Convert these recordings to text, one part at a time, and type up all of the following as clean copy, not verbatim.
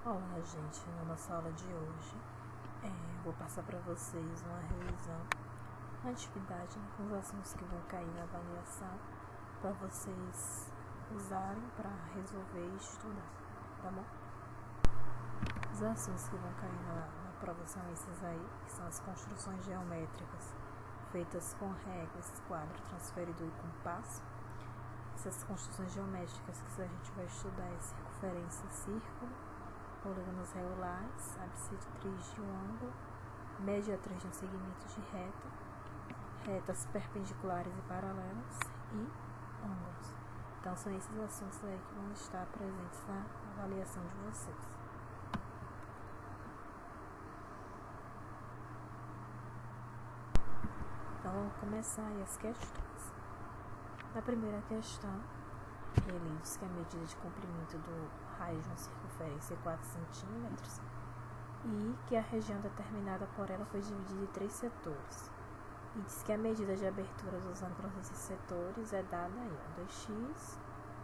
Olá, gente. Na nossa aula de hoje, vou passar para vocês uma revisão, uma atividade, né, com os assuntos que vão cair na avaliação, para vocês usarem para resolver e estudar, tá bom? Os assuntos que vão cair na prova são esses aí, que são as construções geométricas feitas com régua, esquadro, transferidor e compasso. Essas construções geométricas que a gente vai estudar é circunferência, círculo, polígonos regulares, abscisse de um ângulo, média 3 de um segmento de reta, retas perpendiculares e paralelas e ângulos. Então são esses assuntos aí que vão estar presentes na avaliação de vocês. Então vamos começar aí as questões. Na primeira questão, ele diz que a medida de comprimento do raio de uma circunferência é 4 cm e que a região determinada por ela foi dividida em 3 setores. E diz que a medida de abertura dos ângulos desses setores é dada aí, 2x,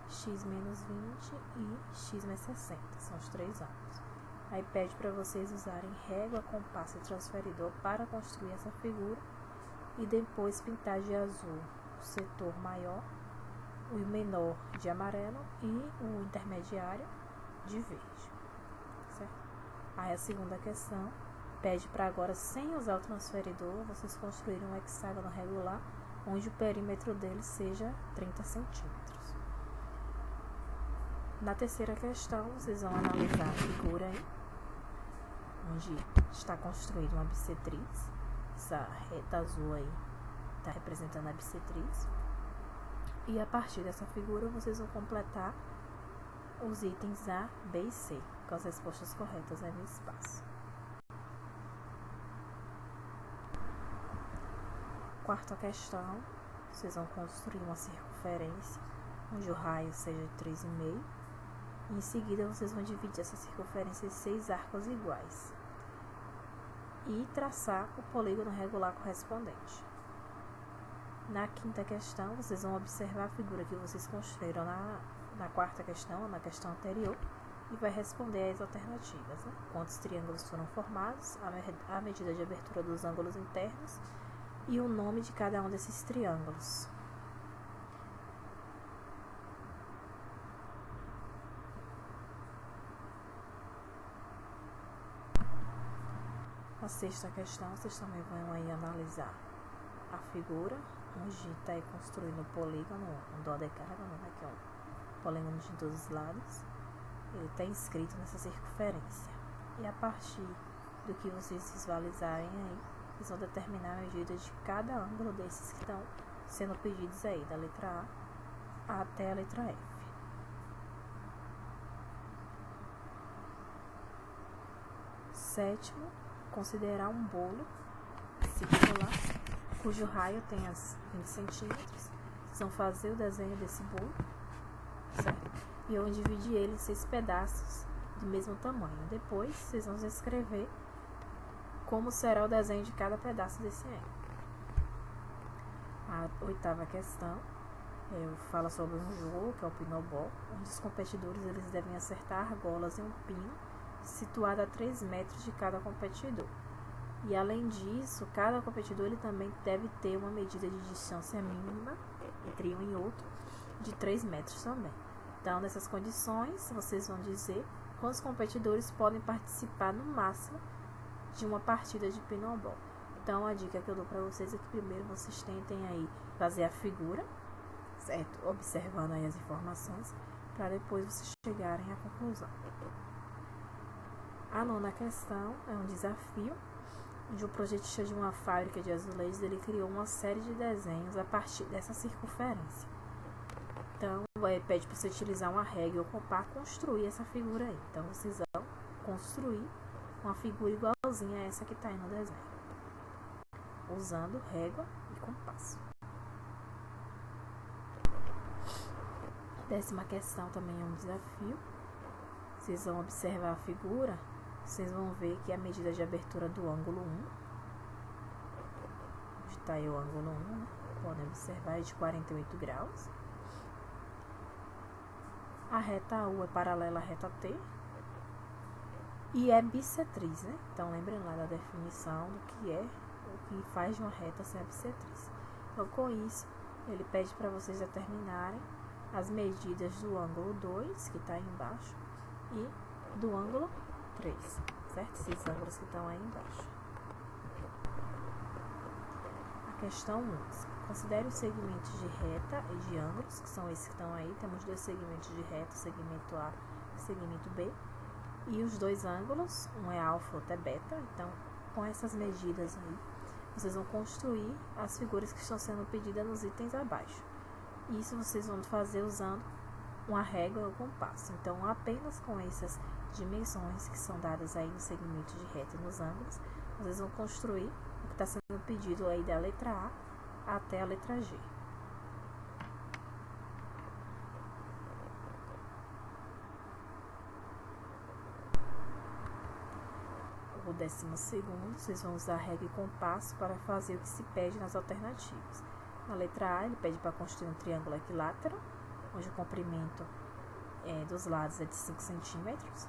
x menos 20 e x mais 60, são os 3 ângulos. Aí pede para vocês usarem régua, compasso e transferidor para construir essa figura e depois pintar de azul o setor maior, o menor de amarelo e o intermediário de verde, certo? Aí a segunda questão pede para agora, sem usar o transferidor, vocês construírem um hexágono regular onde o perímetro dele seja 30 centímetros. Na terceira questão, vocês vão analisar a figura aí, onde está construída uma bissetriz. Essa reta azul aí está representando a bissetriz. E a partir dessa figura, vocês vão completar os itens A, B e C, com as respostas corretas aí no espaço. Quarta questão, vocês vão construir uma circunferência, onde o raio seja de 3,5. E em seguida, vocês vão dividir essa circunferência em 6 arcos iguais. E traçar o polígono regular correspondente. Na quinta questão, vocês vão observar a figura que vocês construíram na quarta questão, na questão anterior, e vai responder as alternativas, né? Quantos triângulos foram formados, a medida de abertura dos ângulos internos e o nome de cada um desses triângulos. Na sexta questão, vocês também vão aí analisar a figura, onde está construindo o polígono, um dodecágono, né, que é um polígono de 2 lados. Ele está inscrito nessa circunferência. E a partir do que vocês visualizarem aí, vocês vão determinar a medida de cada ângulo desses que estão sendo pedidos aí, da letra A até a letra F. Sétimo, considerar um bolo circular, cujo raio tem as 20 centímetros. Vocês vão fazer o desenho desse bolo, certo? E vão dividir ele em 6 pedaços do mesmo tamanho. Depois, vocês vão escrever como será o desenho de cada pedaço desse N. A oitava questão fala sobre um jogo, que é o pinobol, onde os competidores eles devem acertar argolas em um pino situado a 3 metros de cada competidor. E além disso, cada competidor ele também deve ter uma medida de distância mínima entre um e outro de 3 metros também. Então, nessas condições, vocês vão dizer quantos competidores podem participar no máximo de uma partida de pinobol. Então, a dica que eu dou para vocês é que primeiro vocês tentem aí fazer a figura, certo? Observando aí as informações, para depois vocês chegarem à conclusão. A nona questão é um desafio, onde o projetista de uma fábrica de azulejos ele criou uma série de desenhos a partir dessa circunferência. Então, pede para você utilizar uma régua ou compasso para construir essa figura aí. Então, vocês vão construir uma figura igualzinha a essa que está aí no desenho, usando régua e compasso. A 10ª questão também é um desafio. Vocês vão observar a figura, vocês vão ver que a medida de abertura do ângulo 1, onde está aí o ângulo 1, né? Podem observar, é de 48 graus. A reta U é paralela à reta T. e é bissetriz, né? Então lembrem lá da definição do que é o que faz de uma reta ser bissetriz. Então com isso, ele pede para vocês determinarem as medidas do ângulo 2, que está aí embaixo, e do ângulo 3, certo? Esses ângulos que estão aí embaixo. A questão 11. Considere os segmentos de reta e de ângulos, que são esses que estão aí. Temos dois segmentos de reta, segmento A e segmento B. E os dois ângulos, um é alfa e outro é beta. Então, com essas medidas aí, vocês vão construir as figuras que estão sendo pedidas nos itens abaixo. Isso vocês vão fazer usando uma régua ou compasso. Então, apenas com essas dimensões que são dadas aí no segmento de reta e nos ângulos, vocês vão construir o que está sendo pedido aí da letra A até a letra G. O 12º, vocês vão usar régua e compasso para fazer o que se pede nas alternativas. Na letra A, ele pede para construir um triângulo equilátero, onde o comprimento dos lados é de 5 centímetros.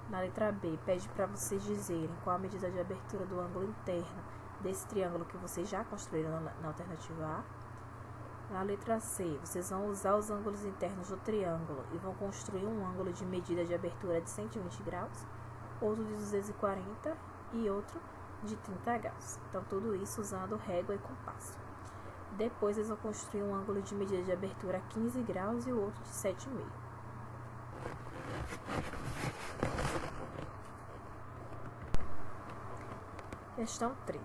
Na letra B, pede para vocês dizerem qual a medida de abertura do ângulo interno desse triângulo que vocês já construíram na alternativa A. Na letra C, vocês vão usar os ângulos internos do triângulo e vão construir um ângulo de medida de abertura de 120 graus, outro de 240 e outro de 30 graus. Então, tudo isso usando régua e compasso. Depois, eles vão construir um ângulo de medida de abertura a 15 graus e o outro de 7,5. Questão 13.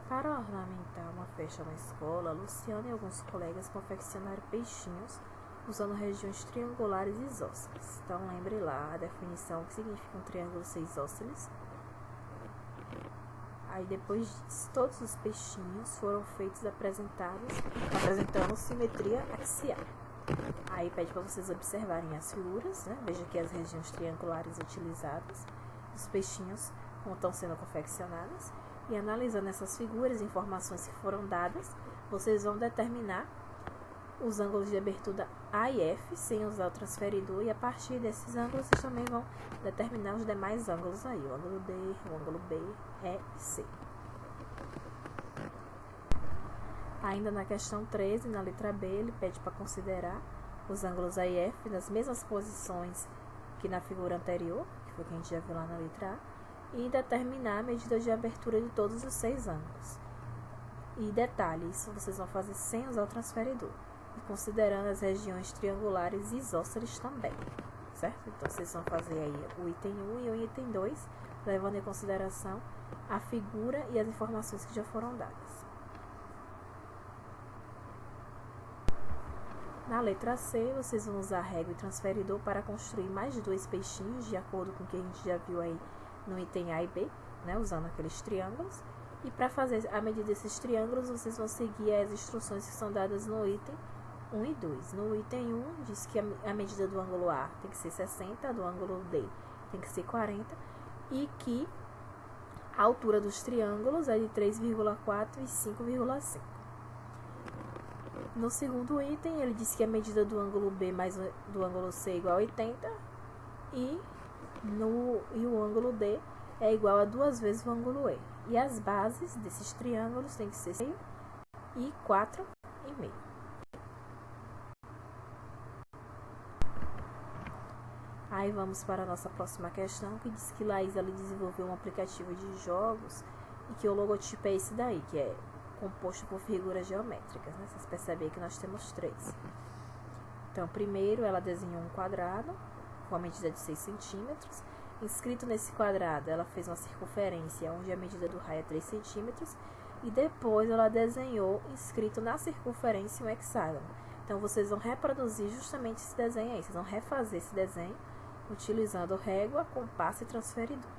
Para ornamentar uma festa na escola, Luciana e alguns colegas confeccionaram peixinhos usando regiões triangulares isósceles. Então, lembre lá a definição que significa um triângulo ser isósceles. Aí, depois disso, todos os peixinhos foram feitos apresentando simetria axial. Aí, pede para vocês observarem as figuras, né? Veja aqui as regiões triangulares utilizadas, os peixinhos como estão sendo confeccionadas. E analisando essas figuras e informações que foram dadas, vocês vão determinar os ângulos de abertura A e F sem usar o transferidor, e a partir desses ângulos vocês também vão determinar os demais ângulos aí, o ângulo D, o ângulo B, E e C. Ainda na questão 13, na letra B, ele pede para considerar os ângulos A e F nas mesmas posições que na figura anterior, que foi o que a gente já viu lá na letra A, e determinar a medida de abertura de todos os 6 ângulos. E detalhe, isso vocês vão fazer sem usar o transferidor, e considerando as regiões triangulares isósceles também, certo? Então, vocês vão fazer aí o item 1 e o item 2, levando em consideração a figura e as informações que já foram dadas. Na letra C, vocês vão usar régua e transferidor para construir mais 2 peixinhos, de acordo com o que a gente já viu aí no item A e B, né, usando aqueles triângulos. E para fazer a medida desses triângulos, vocês vão seguir as instruções que são dadas no item 1 e 2. No item 1, diz que a medida do ângulo A tem que ser 60, do ângulo D tem que ser 40, e que a altura dos triângulos é de 3,4 e 5,5. No segundo item, ele diz que a medida do ângulo B mais do ângulo C é igual a 80, e o ângulo D é igual a 2 vezes o ângulo E. E as bases desses triângulos tem que ser 6 e 4,5. Aí vamos para a nossa próxima questão, que diz que Laís desenvolveu um aplicativo de jogos e que o logotipo é esse daí, que é composto por figuras geométricas, né? Vocês percebem que nós temos 3. Então, primeiro ela desenhou um quadrado com a medida de 6 centímetros. Inscrito nesse quadrado, ela fez uma circunferência onde a medida do raio é 3 centímetros. E depois ela desenhou, inscrito na circunferência, um hexágono. Então, vocês vão reproduzir justamente esse desenho aí. Vocês vão refazer esse desenho utilizando régua, compasso e transferidor.